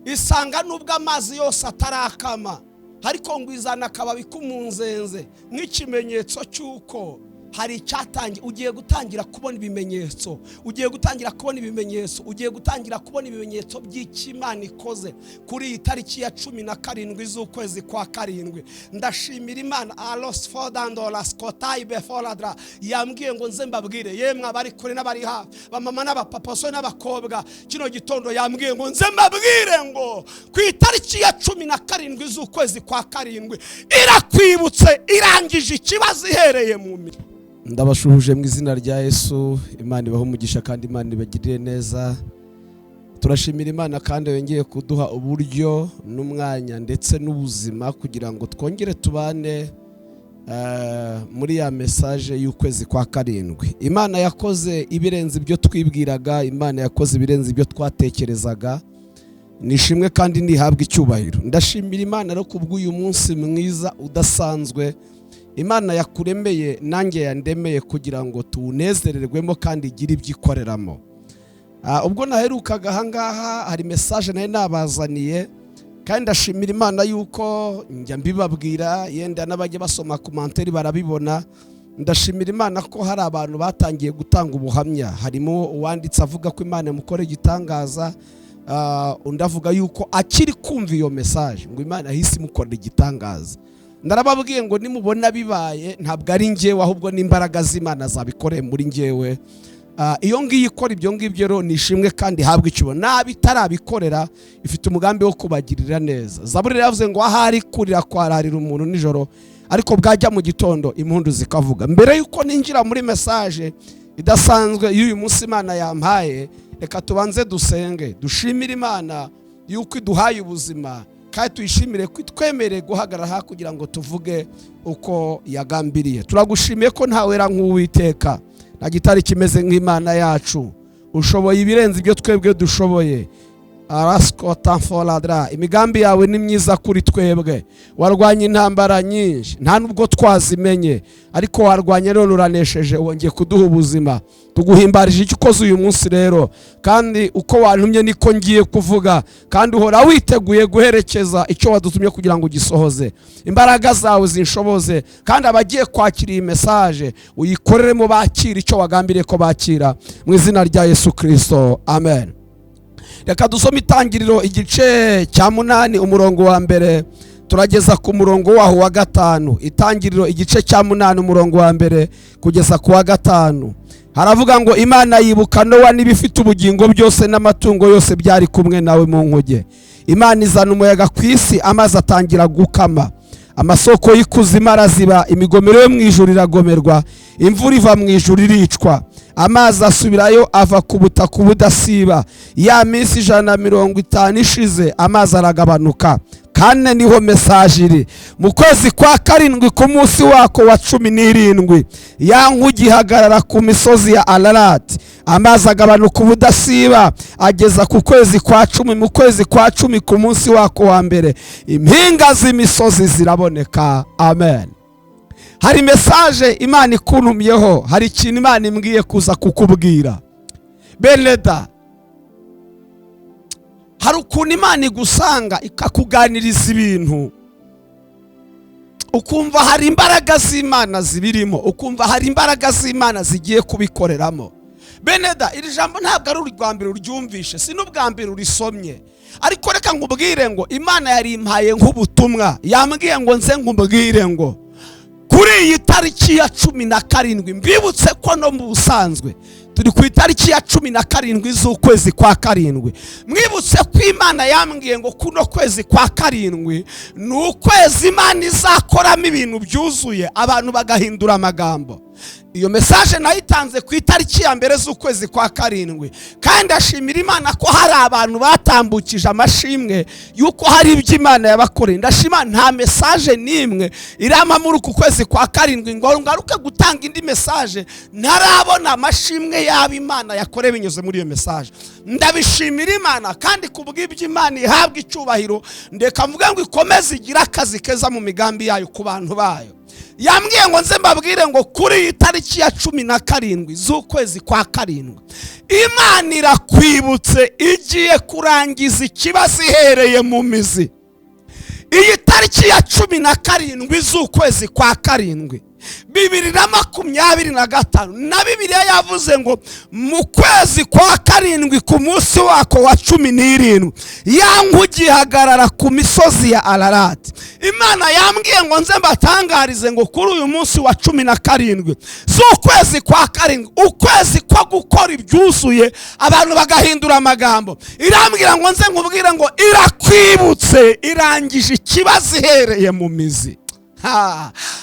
isanga nubwo amazi yose atarakama ariko ngo izana akababi k'umunzenze nk'ikimenyetso cy'uko hari icyatangiye. Ugiye gutangira kubona ibimenyetso, ugiye gutangira kubona ibimenyetso, ugiye gutangira kubona ibimenyetso by'Imana ikoze kuri iyi tariki ya 17 z'ukwezi kwa karindwi. Ndashimira Imana alos fodandolas kotai befoladra yambwiye ngo nze mbabwire yemwe abari kure n'abari hafi, bamama n'abapapa so n'abakobwa, kino gitondo yambwiye ngo nze mbabwire ngo ku itariki ya 17 z'ukwezi kwa karindwi irakwibutse, irangije ikibazo ihereye mu mirimo. Ndabashuhuje mu izina rya Yesu. Imana ibahe umugisha kandi Imana ibagirire neza. Turashimira Imana kandi yongeye kuduha uburyo n'umwanya ndetse n'ubuzima kugira ngo twongere tubane muri ya message y'ukwezi kwa karindwi. Imana yakoze ibirenze ibyo twibwiraga, Imana yakoze ibirenze ibyo twatekerezaga. Nishimwe kandi nihabwa icyubahiro. Ndashimira Imana rero kubw'uyu munsi mwiza udasanzwe Imana yakuremeye nanjye yandemeye kugira ngo tunezererwemo kandi igire ibyikoreramo. Ubwo naherukaga ahangaha hari message nayo nabazaniye kandi ndashimira Imana yuko njya mbibabwira, yenda n'abajye basoma commentaire barabibona. Ndashimira Imana ko hari abantu batangiye gutanga ubuhamya, harimo uwanditse avuga ko Imana mukore igitangaza, undavuga yuko akiri kumva iyo message ngo Imana hisi mukorera igitangaza. Ndarababwiye ngo nimubona bibaye ntabwo ari njyewe ahubwo n'imbaraga z'Imana zabikoreye muri njyewe. Iyo ngiye ikora ibyo ngibyo rero nishimwe kandi habwe icyubo, nabitarabikorera ifite umugambi wo kubagirira neza. Zaburi yavuze ngo ahari kurira kwararira umuntu nijoro ariko bwajya mu gitondo impundu zikavuga. Mbere yuko ninjira muri message idasanzwe y'uyu munsi Imana yampaye, reka tubanze dusenge dushimira Imana yuko iduhaye ubuzima kandi tuyishimire kwitwemereye guhagarara kugira ngo tuvuge uko yagambiriye. Turagushimiye ko ntawera nk'Uwiteka, nta gitari kimeze nk'Imana yacu, ushoboye ibirenze ibyo twebwe dushoboye. Araskotanfoladra, imigambi yawe ni myiza kuri twebwe. Warwanye intambara nyinshi nta nubwo twazimenye, ariko warwanye rero uranesheje, wongeye kuduha ubuzima. Tuguhimbarije icyo ukoze uyu munsi rero, kandi uko wantumye niko ngiye kuvuga, kandi uhora witeguye guherekeza icyo wadutumye kugira ngo gisohoze. Imbaraga zawe zinshoboze, kandi abagiye kwakira iyi message uyikoreremo bakira icyo wagambiriye ko bakira, mu izina rya Yesu Kristo, amen. Reka dusome Itangiriro igice cya 8 umurongo wa mbere turageza ku murongo waho wa 5. Itangiriro igice cya 8 umurongo wa mbere kugeza ku wa 5. Haravuga ngo Imana yibuka Nowa n'ibifite ubugingo byose n'amatungo yose byari kumwe nawe mu nkuge. Imana izana umuyaga ku isi, amazi atangira gukama, amasoko y'ikuzimu araziba, imigomero yo mu ijuru iragomerwa, imvura iva mu ijuru iricwa, amazi asubirayo ava ku butaka ubudasiba. Ya minsi 150 ishize amazi aragabanuka. Kane niho message iri. Mu kwezi kwa karindwi ku munsi wako wa 17 ya nkugi ihagarara ku misozi ya Ararat, amazi agabanuka ubudasiba ageza ku kwezi kwa 10. Mu kwezi kwa 10 ku munsi wako wa mbere impinga z'imisozi ziraboneka. Amen. Hari message Imana ikuntumyeho, hari ikintu Imana imbwiye kuza kukubwira. Beneda, hari ukuntu Imana igusanga ikakuganiriza ibintu ukumva hari imbaraga z'Imana zibirimo, ukumva hari imbaraga z'Imana zigiye kubikoreramo. Beneda, iri jambo ntabwo ari urwambere uryumvishe, si n'ubwa mbere urisomye, ariko reka nkubwire ngo Imana yari impaye nk'ubutumwa. Yambwiye ngo nze nkubwire ngo kuri iyi tariki ya 17 mbibutse ko no mu busanzwe turi ku itariki ya 17 z'ukwezi kwa karindwi. Mwibutse ko Imana yambwiye ngo kuno kwezi kwa karindwi ni ukwezi Imana izakoramo ibintu byuzuye, abantu bagahindura amagambo. Iyo message nayitanze ku itariki ya mbere z'ukwezi kwa karindwi, kandi ashimira Imana ko hari abantu batambukije amashimwe yuko hari ibyo Imana yabakoreye. Ndashima nta message nimwe irama muri uku kwezi kwa karindwi ngo ngaruke gutanga indi message ntarabona amashimwe yaba Imana yakoreye binyuze muri iyo message. Ndabishimira Imana kandi kubw'ibyo Imana ihabwa icyubahiro. Ndeka mvuga ngo ikomeze igira akazi keza mu migambi yayo ku bantu bayo. yambwiye ngo nze mbabwire ngo kuri iyi tariki ya 17 z'ukwezi kwa karindwi Imana irakwibutse igiye kurangiza ikibazo ihereye mu mizi. Iyi tariki ya 17 z'ukwezi kwa karindwi 2025 na Bibiliya yavuze ngo mu kwezi kwa karindwi ku munsi wako wa 17 yangu gihagarara ku misozi ya Ararati. Imana yambwiye ngo nze mbatangarize ngo kuri uyu munsi wa 17 z'ukwezi kwa karindwi, ukwezi kwa gukora ibyuzuye, abantu bagahindura amagambo. Irambwira ngo nze nkubwire ngo irakwibutse irangije ikibazo ihereye mu mizi.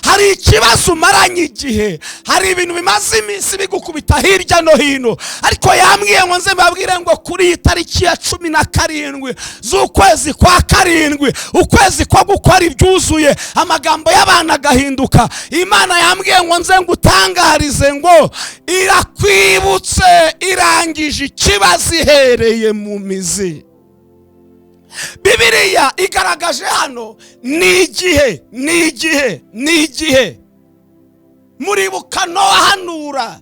Hari ikibazo umaranye igihe, hari ibintu bimaze iminsi bigukubita hirya no hino, ariko yambwiye ngo nze mbabwire ngo kuri iyi tariki ya 17 z'ukwezi kwa karindwi, ukwezi kwa gukora ibyuzuye, amagambo y'abana agahinduka. Imana yambwiye ngo nze ngutangarize ngo irakwibutse irangije ikibazo ihereye mu mizi. Bibiliya igaragaje hano ni igihe muribuka Nowa hanura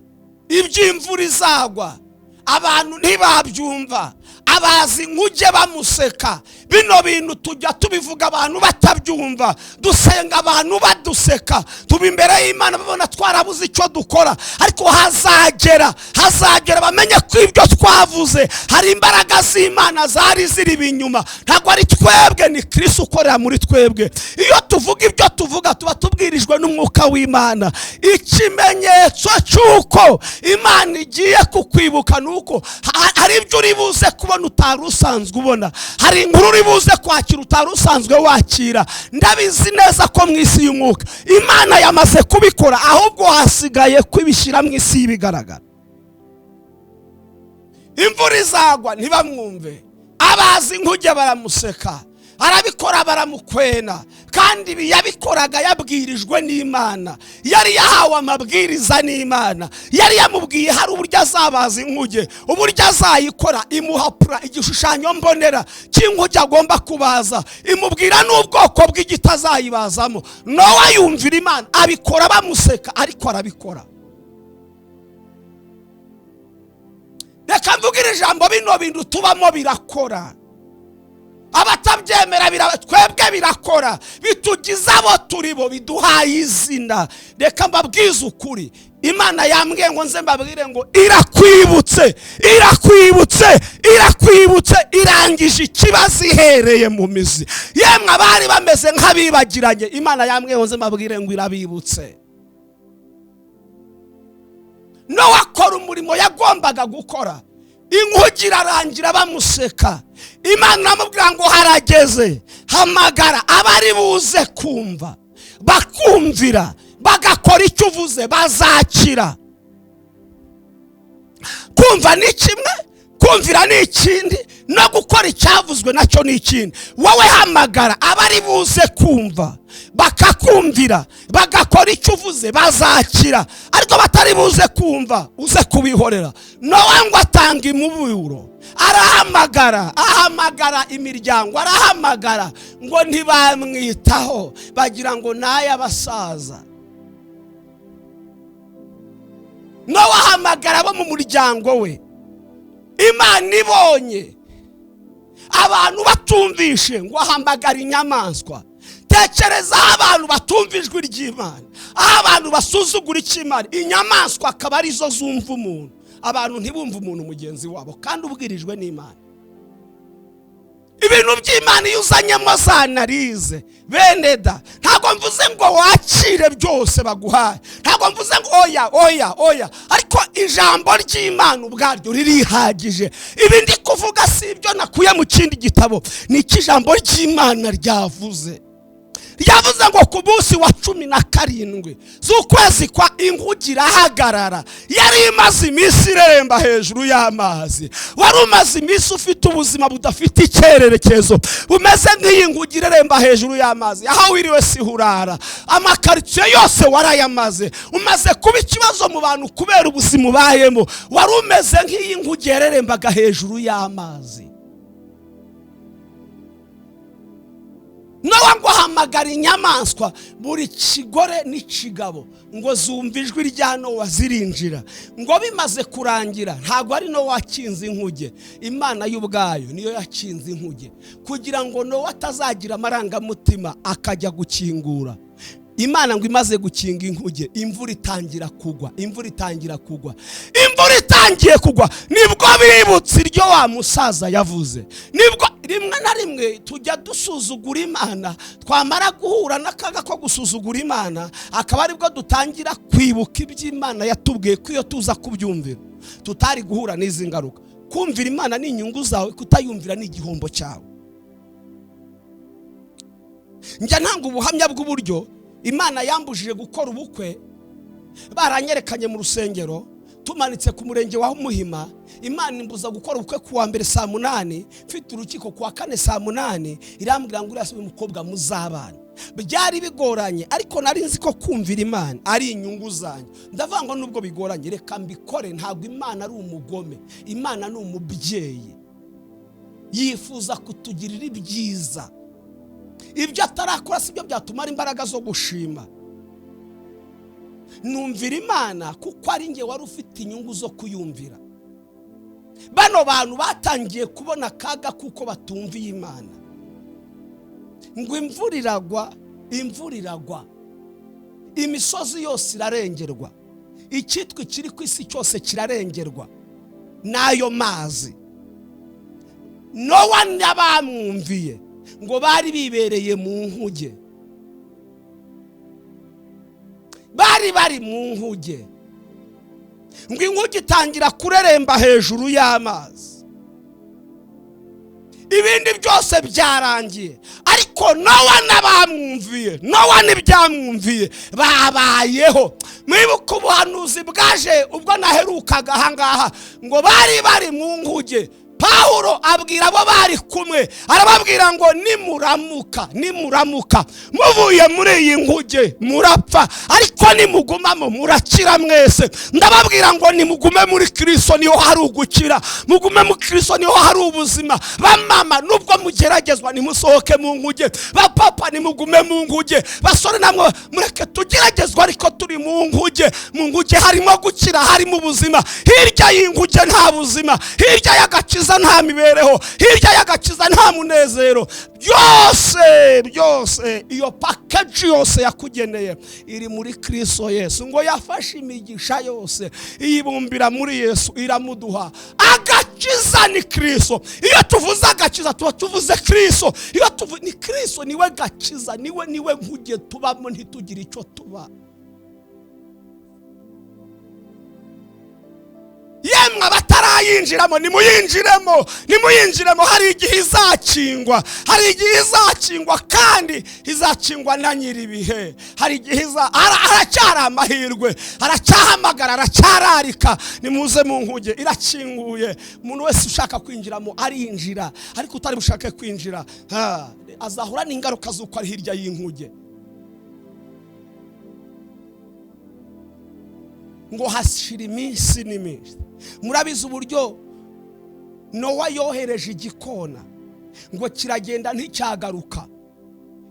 iby'imvura izagwa, abantu ntibabyumva, abazi nkujye bamuseka. Bino bintu tujya tubivuga abantu batabyumva, dusenga abantu baduseka, tuba imbere y'Imana babona twarabuze icyo dukora, ariko hazagera bamenye ko ibyo twavuze hari imbaraga z'Imana zari ziri binyuma. Ntabwo ari twebwe, ni Kristo ukorera muri twebwe. Iyo tuvuga ibyo tuvuga tuba tubwirijwe n'umwuka w'Imana. Ikimenyetso cy'uko Imana igiye kukwibuka nuko hari ibyo uri buze kubona utari usanzwe ubona, hari inkuru uri buze kwakira utari usanzwe wakira. Ndabizi neza ko mu isi y'umwuka Imana yamaze kubikora, ahubwo hasigaye kwibishyira mu isi y'ibigaragara. Imvura izagwa ntibamwumve, abazi nkujye baramuseka, arabikora baramukwena, kandi yabikoraga yabwirijwe n'Imana. Yari yahawe amabwiriza n'Imana, yari yamubwiye hari uburyo azabaza inkuge, uburyo azayikora. Imuhapura igishushanyo mbonera cy'inkuge agomba kubaza, imubwira n'ubwoko bw'igiti azayibazamo. Nowa yumvira Imana, abikora bamuseka, ariko arabikora. Reka mvugire ijambo, bino bintu tubamo birakora. Abatabyemera twebwe birakora, bitugize abo turibo, biduhaye izina. Reka mbabwize ukuri, Imana yambwiye ngo nze mbabwire ngo irakwibutse irangije ikibazo ihereye mu mizi. Yemwe abari bameze nk'abibagiranye, Imana yambwiye ngo nze mbabwire ngo irabibutse. Nowa akora umurimo yagombaga gukora, inkuge irarangira bamuseka. Imana amubwira ngo harageze, hamagara abari buze kumva, bakumvira, bagakora icyo uvuze, bazakira. Kumva ni kimwe, kumvira ni ikindi, no gukora icyavuzwe nacyo ni ikindi. Wowe hamagara abari buze kumva, bakakumvira, bagakora icyo uvuze, bazakira. Ariko batari buze kumva, uze kubihorera. Nowa ngo atanga imiburo, ahamagara imiryango, arahamagara ngo ntibamwitaho, bagira ngo n'ay'abasaza. Nowa ahamagara abo mu muryango we. Imana ibonye abantu batumvishe ngo ahamagara inyamaswa. Tekereza abantu batumvijwe ry'Imana, abantu basuzugura icy'Imana, inyamaswa akaba arizo zumva umuntu. Abantu ntibumva umuntu mugenzi wabo, kandi ubwirijwe n'Imana. Ibintu by'Imana iyo uzanyemo zanarize, bene da, ntabwo mvuze ngo wakire byose baguhaye, ntabwo mvuze ngo oya, ariko ijambo ry'Imana ubwaryo ririhagije. Ibi ndi kuvuga si ibyo nakuye mu kindi gitabo, ni ijambo ry'Imana ryavuze. Yavuze ngo ku munsi wa 17 z'ukwezi kwa inkuge irahagarara. Yari imaze iminsi ireremba hejuru y'amazi. Wari umaze iminsi ufite ubuzima budafite icyerekezo, umeze nk'iyi nguge ireremba hejuru y'amazi, aho wiriwe si hurara, amakaritsiye yose warayamaze, umaze kuba ikibazo mu bantu kubera ubuzima ubayemo. Wari umeze nk'iyi nguge irerembaga hejuru y'amazi. Nowa ngo ahamagara inyamaswa buri kigore n'ikigabo ngo zumva ijwi rya Nowa zirinjira. Ngo bimaze kurangira ntago ari Nowa wakinze inkuge, Imana y'ubwayo niyo yakinze inkuge kugira ngo Nowa atazagira amarangamutima akajya gukingura. Imana ngo imaze gukinga inkuge, imvura itangiye kugwa. Nibwo bibutse iryo wa musaza yavuze. Nibwo rimwe na rimwe tujya dusuzugura Imana, twamara guhura n'akaga ko gusuzugura Imana, akaba aribwo dutangira kwibuka iby'Imana yatubwiye ko iyo tuza kubyumvira tutari guhura n'izi ngaruka. Kumvira Imana ni inyungu zawe, kutayumvira ni igihombo cyawe. Njya ntanga ubuhamya bw'uburyo Imana yambujije gukora ubukwe. Baranyerekanye mu rusengero tumanitse ku murenge wa Muhima. Imana imbuza gukora ubukwe kuwa mbere saa 8, mfite urukiko kuwa 4 saa 8. Irambwira ngo urasubira umukobwa muzabana. Byari bigoranye, ariko nari nzi ko kumvira Imana ari inyungu zanjye. Ndavuga ngo nubwo bigoranye reka mbikore. Ntabwo Imana ari umugome, Imana ni umubyeyi, yifuza kutugirira ibyiza. Ibyo atarakora sibyo byatumara imbaraga zo gushima. Numvira Imana kuko ari nge wari ufite inyungu zo kuyumvira. Bano bantu batangiye kubona kaga kuko batumviye Imana. Ngo imvura iragwa, imisozi yose irarengerwa, icyitwa kiri ku isi cyose kirarengerwa n'ayo mazi. Nowa n'abamwumviye ngo bari bibereye mu nkuge, bari mu nkuge. Ngo inkuge itangira kureremba hejuru y'amazi, ibindi byose byarangiye. Ariko Nowa n'abamwumviye, Nowa n'ibyamwumviye babayeho. Mwibuka ubuhanuzi bwaje ubwo naherukaga ahangaha ngo bari mu nkuge. Paulo abwira abo bari kumwe, arababwira ngo nimuramuka muvuye muri iyi nkuge murapfa, ariko nimugumamo murakira mwese. Ndababwira ngo nimugume muri Kristo niho hari ugukira, mugume muri Kristo niho hari ubuzima. Bamama nubwo mugeragezwa nimusohoke mu nkuge, bapapa nimugume mu nkuge, basore namwe mureke tugeragezwa ariko turi mu nkuge. Mu nkuge harimo gukira, harimo ubuzima. Hirya y'inkuge nta buzima, hirya y'agakiza nta mibereho, hirya y'agakiza nta munezero. Byose iyo package yose yakugeneye iri muri Kristo Yesu. Ngo yafashe imigisha yose iyibumbira muri Yesu iramuduha. Agakiza ni Kristo. Iyo tuvuze agakiza tuba tuvuze Kristo. Iyo tuvuze ni Kristo niwe gakiza, niwe nkuge tubamo ntitugira icyo tuba. Yemwe batarayinjiramo nimuyinjiremo. Hari igihe izakingwa, kandi izakingwa na nyiribihe. Hari igihe aracyari amahirwe, aracyahamagara, aracyararika. Nimuze mu nkuge irakinguye. Umuntu wese ushaka kwinjiramo arinjira, ariko utari bushake kwinjira azahura n'ingaruka z'uko ari hirya y'inkuge. Ngo hashira iminsi n'iminsi. Murabizi uburyo Nowa yohereje igikona ngo kiragenda nticyagaruka.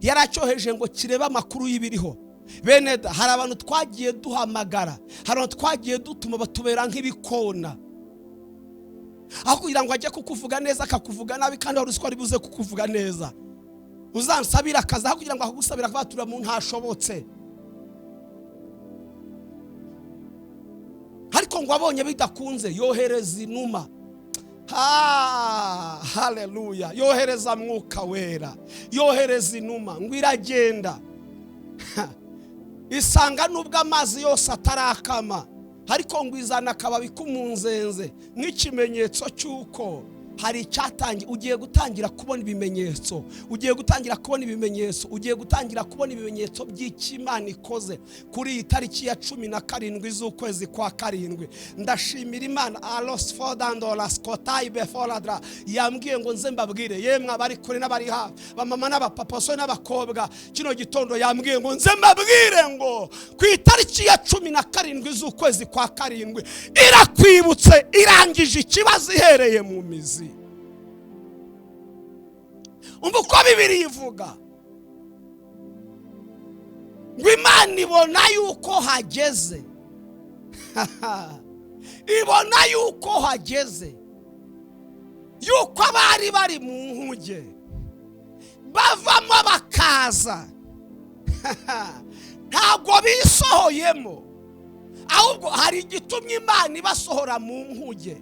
Yaracyoheje ngo kirebe amakuru y'ibiriho. Beneda, hari abantu twagiye duhamagara, hari abantu twagiye dutuma batubera nk'ibikona. Aho kugira ngo ajye kukuvuga neza akakuvuga nabi, kandi wari uzi ko ari buze kukuvuga neza. Uzansabira akazi aho kugira ngo akugusabira kubatura mu ntashobotse. Ariko ngo abonye bidakunze yohereza inuma. Haleluya. Yohereza Mwuka Wera, yohereza inuma ngo iragenda. Isanga nubwo amazi yose atarakama, ariko ngo izana akababi k'umunzenze nk'ikimenyetso cy'uko hari icyatangiye. Ugiye gutangira kubona ibimenyetso, ugiye gutangira kubona ibimenyetso by'Imana ikoze kuri iyi tariki ya 17 z'ukwezi kwa 7. Ndashimira Imana alos fodandolas kotai befoladra yambwiye ngo nze mbabwire yemwe abari kure n'abari hafi, bamama n'abapapa, so n'abakobwa, kino gitondo yambwiye ngo nze mbabwire ngo ku itariki ya 17 z'ukwezi kwa 7 irakwibutse, irangije ikibazo ihereye mu mizi. Umva uko Bibiliya ivuga. ngo Imana ibona yuko hageze ibona yuko hageze yuko abari bari mu nkuge bavamo bakaza ntabwo bisohoyemo, ahubwo hari igitumye Imana ibasohora mu nkuge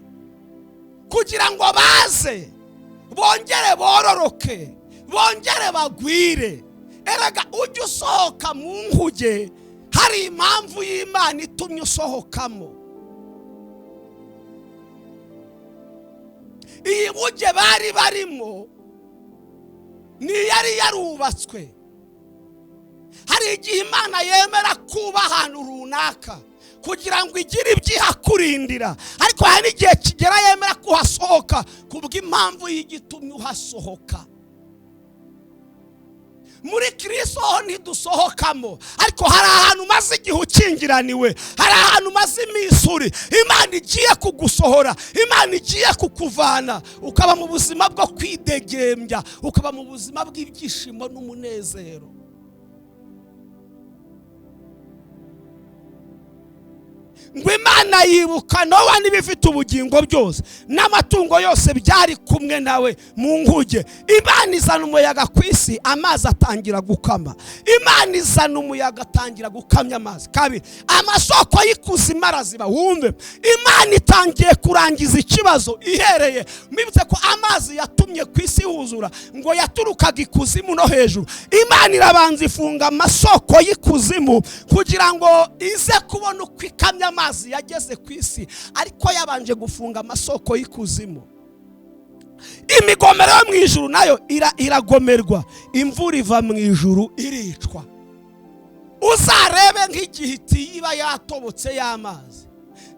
kugira ngo baze bongere bororoke, bongere bagwire. Erega ujye usohoka mu nkuge hari impamvu y'Imana itumye usohokamo. Iyi nkuge bari barimo ni yari yarubatswe. Hari igihe Imana yemera kuba ahantu runaka kugira ngo igire ibyihakurindira, ariko hari n'igihe kigera yemera kuhasohoka kubw'impamvu y'igitumye uhasohoka. Muri Kristo ntidusohokamo, ariko hari ahantu maze igihe ukingiraniwe, hari ahantu maze iminsi uri, Imana igiye kugusohora, Imana igiye kukuvana ukaba mu buzima bwo kwidegembya, ukaba mu buzima bw'ibyishimo n'umunezero. Ngo Imana yibuka Nowa n'ibifite ubugingo byose n'amatungo yose byari kumwe nawe mu nkuge. Imana izana umuyaga ku isi, amazi atangira gukama. Imana izana umuyaga atangira gukamya amazi. Kabiri, amasoko y'ikuzimu araziba. Wumve, Imana itangiye kurangiza ikibazo ihereye. Mwibutse ko amazi yatumye ku isi huzura ngo yaturukaga ikuzimu no hejuru. Imana irabanza ifunga amasoko y'ikuzimu kugira ngo ize kubona uko ikamya amazi yageze ku isi, ariko yabanje gufunga amasoko y'ikuzimu. Imigomero yo mu ijuru nayo iragomerwa, imvura iva mu ijuru iricwa. Uzarebe nk'igihiti yiba yatobotse y'amazi.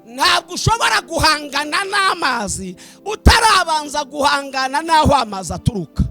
Ntabwo ushobora guhangana n'amazi utarabanza guhangana n'aho amazi aturuka.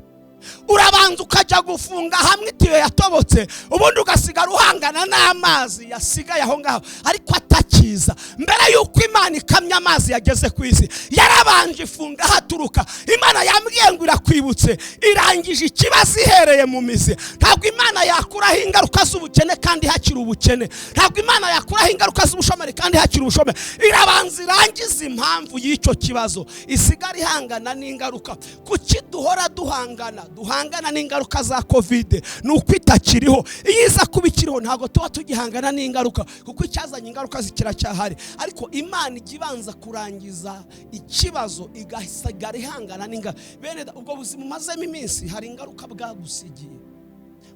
Urabanza ukajya gufunga hamwe itiyo yatobotse, ubundi ugasigara uhangana n'amazi yasigaye aho ngaho ariko atakiza. Mbere yuko Imana ikamya amazi yageze ku isi, yarabanje ifunga haturuka. Imana yambwiye ngo irakwibutse, irangije ikibazo ihereye mu mizi. Ntabwo Imana yakuraho ingaruka z'ubukene kandi hakiri ubukene. Ntabwo Imana yakuraho ingaruka z'ubushomeri kandi hakiri ubushomeri. Irabanza irangiza impamvu y'icyo kibazo, isigara ihangana n'ingaruka. Kuki duhora duhangana n'ingaruka za COVID? Nuko itakiriho. Iyo iza kubikiriho ntabwo tuba tugihangana n'ingaruka, kuko icyazanye ingaruka zikiracyahari. Ariko Imana igibanza kurangiza ikibazo igasigara ihangana n'ingaruka. Bene ubwo buzima umazemo iminsi hari ingaruka bwagusigiye.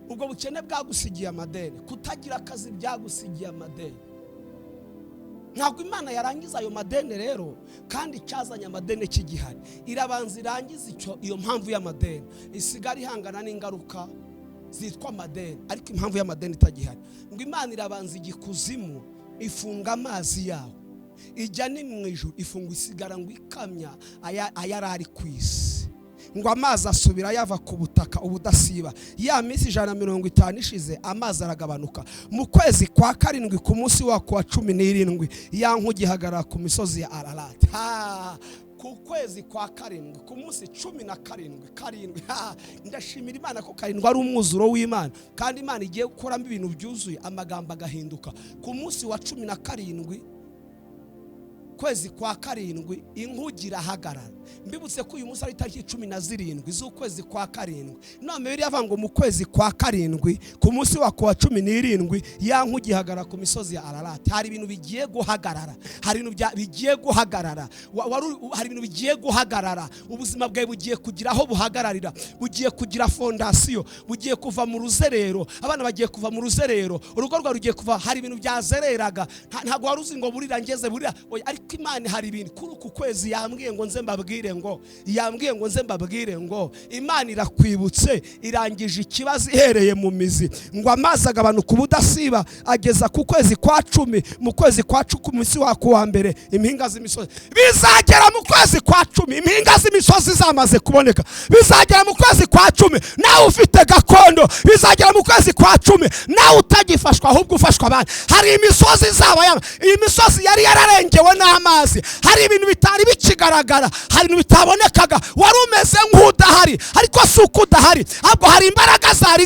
Ubwo bukene bwagusigiye amadeni, kutagira akazi byagusigiye amadeni. Ntabwo Imana yarangiza ayo madeni rero, kandi cyazanye amadeni kigihari. Irabanza irangiza iyo mpamvu y'amadeni, isigara ihangana n'ingaruka zitwa amadeni, ariko impamvu y'amadeni itagihari. Ngo Imana irabanza igikuzimu ifunga amazi yaho, ijya ni mu ijuru ifunga, isigara ngo ikamya ayarari ku isi. Ngo amazi asubira yava ku butaka ubudasiba. Ya minsi 150 ishize amazi aragabanuka. Mu kwezi kwa karindwi ku munsi wako wa 17 ya nkuge ihagarara ku misozi ya Ararati. Ku kwezi kwa karindwi ku munsi 17 ndashimira Imana ko karindwi ari umwuzuro w'Imana, kandi Imana igiye gukoramo ibintu byuzuye, amagambo agahinduka. Ku munsi wa 17 kwezi kwa karindwi inkuge irahagarara. Mbibutse ko uyu munsi ari tariki 17 z'ukwezi kwa karindwi. None Bibiliya avuga ngo mu kwezi kwa karindwi ku munsi wako wa 17 ya nkuge ihagarara ku misozi ya Ararati. Hari ibintu bigiye guhagarara, hari ibintu bigiye guhagarara, hari ibintu bigiye guhagarara. Ubuzima bwawe bugiye kugira aho buhagararira, bugiye kugira fondasiyo, bugiye kuva mu ruzerero. Abana bagiye kuva mu ruzerero, urugo rwa rugiye kuva. Hari ibintu byazereraga, ntabwo waruzi ngo burira ngeze burira. Ariko Imana hari ibintu kuri uku kwezi yambwiye ngo nze mbabwire ngo Imana irakwibutse, irangije ikibazo ihereye mu mizi. Ngo amazi agabanuka ubudasiba ageza ku kwezi kwa 10. Mu kwezi kwa 10 ku munsi wako wa mbere impinga z'imisozi bizagera. Mu kwezi kwa 10 impinga z'imisozi zamaze kuboneka. Bizagera mu kwezi kwa 10 nawe ufite gakondo. Bizagera mu kwezi kwa 10 nawe utagifashwa ahubwo ufashwa abandi. Hari imisozi zaba, iyi misozi yari yararengewe n'amazi. Hari ibintu bitari bikigaragara, hari ibintu bitabonekaga. Wari umeze nk'udahari, ariko si uko udahari, ahubwo hari imbaraga zari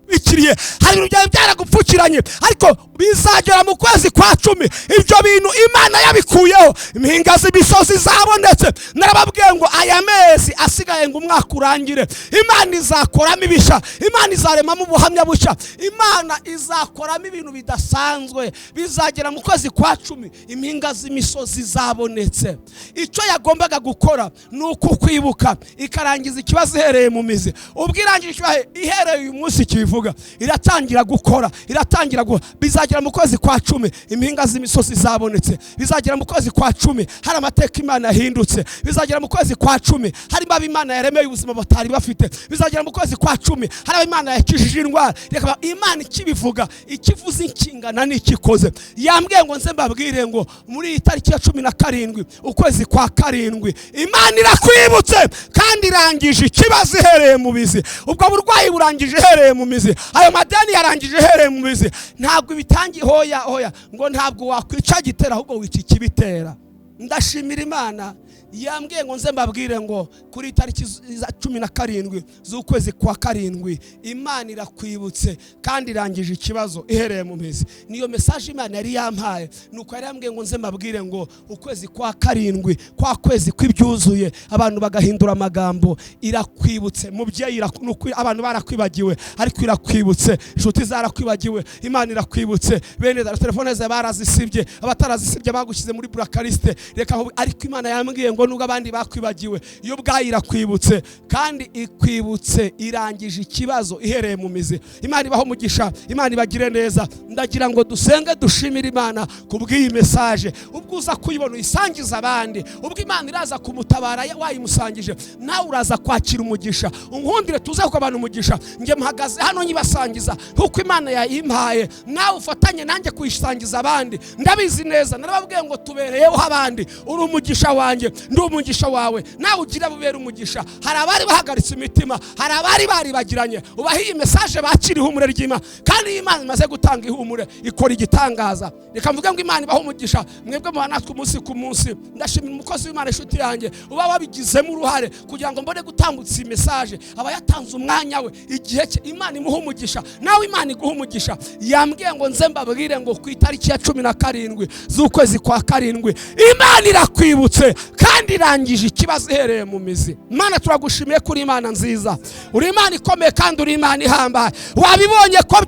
byaragutwikiriye, hari ibintu byawe byaragupfukiranye, ariko bizagera mu kwezi kwa 10 ibyo bintu Imana yabikuyeho, impinga z'imisozi zabonetse. Narababwiye ngo aya mezi asigaye ngo umwaka urangire, Imana izakoramo ibisha, Imana izaremamo ubuhamya bushya, Imana izakoramo ibintu bidasanzwe. Bizagera mu kwezi kwa 10 impinga z'imisozi zabonetse. Icyo yagombaga gukora ni ukukwibuka, ikarangiza ikibazo ihereye mu mizi. Ubwo irangije ikibazo ihereye uyu munsi kibivuga, iratangira gukora, iratangira bizagera mu kwezi kwa 10 impinga z'imisozi zabonetse. Bizagera mu kwezi kwa 10 hari amateka Imana yahindutse. Bizagera mu kwezi kwa 10 hari aba Imana yaremeye ubuzima batari bafite. Bizagera mu kwezi kwa 10 hari aba Imana yakijije indwara. Reka Imana ikibivuga, ikivuze inkingana n'ikikoze. Yambwiye ngo nze mbabwire ngo muri itariki ya 17 ukwezi kwa 7 Imana irakwibutse kandi irangije ikibazo ihereye mu mizi. Ubwo burwayi burangije ihereye mu mizi, ayo madeni yarangije ihereye mu mizi. Ntabwo bitangiye hoya ngo ntabwo wakwica gitera, ahubwo wica ikibitera. Ndashimira Imana yambwiye ngo nze mbabwire ngo kuri itariki za 17 z'ukwezi kwa 7 Imana irakwibutse kandi irangije ikibazo ihereye mu mizi. Niyo message Imana yari yampaye, nuko yari yambwiye ngo nze mbabwire ngo ukwezi kwa 7 kwa kwezi kwibyuzuye abantu bagahindura amagambo. Irakwibutse mubyeyi, abantu barakwibagiwe ariko irakwibutse, inshuti zarakwibagiwe, Imana irakwibutse, bene za telefone ze barazisibye, abatarazisibye bagushyize muri blacklist. Reka ariko Imana yambwiye ngo nubwo abandi bakwibagiwe, iyo bwayira kwibutse kandi ikwibutse irangije ikibazo ihereye mu mizi. Imana ibaho umugisha, Imana ibagire neza. Ndagira ngo dusenge dushimira Imana kubw'iyi message. Ubwo uza kuyibona uyisangiza abandi, ubwo Imana iraza kumutabara wayimusangije, nawe uraza kwakira umugisha. Unkundire tuze ko abantu umugisha, nge muhagaze hano nyibasangiza kuko Imana yayimpaye, nawe ufatanye nanjye kuyisangiza abandi. Ndabizi neza, narababwiye ngo tubereyeho abandi, uri umugisha wanjye, ndi umugisha wawe, nawe ugira bubera umugisha. Hari abari bahagaritse imitima, hari abari baribagiranye, ubaha iyi message bakiri ihumure ry'Imana, kandi Imana imaze gutanga ihumure ikora igitangaza. Reka mvuge ngo Imana ibaho umugisha, mwebwe mu natwe umunsi ku munsi. Ndashimira umukozi w'Imana inshuti yanjye uba wabigizemo uruhare kugira ngo mbone gutambutsa iyi message, aba yatanze umwanya we igihe cye. Imana imuha umugisha, nawe Imana iguha umugisha. Yambwiye ngo nze mbabwire ngo ku itariki ya 17 z'ukwezi kwa 7 Imana irakwibutse kandi irangije ikibazo ihereye mu mizi. Imana turagushimiye kuri Imana nziza, uri Imana ikomeye kandi uri Imana ihambaye. Wabibonye ko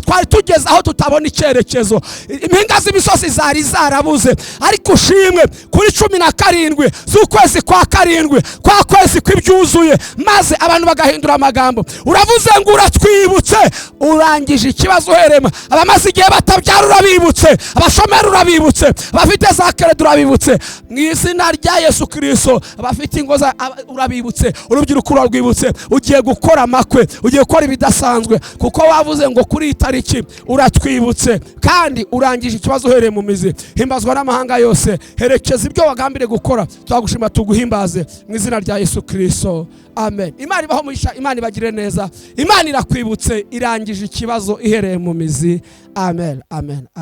twari tugeze aho tutabona icyerekezo, impinga z'imisozi zari zarabuze, ariko ushimwe kuri 17 z'ukwezi kwa 7 kwa kwezi kwibyuzuye, maze abantu bagahindura amagambo. Uravuze ngo uratwibutse, urangije ikibazo uherema. Abamaze igihe batabyara urabibutse, abashomeri urabibutse, abafite za kere urabibutse mu izina rya Yesu Kristo. Abafite ingoza urabibutse, urubyiruko urabwibutse. Ugiye gukora amakwe, ugiye gukora ibidasanzwe, kuko wavuze ngo kuri itariki uratwibutse kandi urangije ikibazo uhereye mu mizi. Himbazwa n'amahanga yose, herekeza ibyo wagambire gukora. Twagushima tuguhimbaze mu izina rya Yesu Kristo, amen. Imana ibaho umugisha, Imana ibagire neza. Imana irakwibutse irangije ikibazo ihereye mu mizi, amen, amen.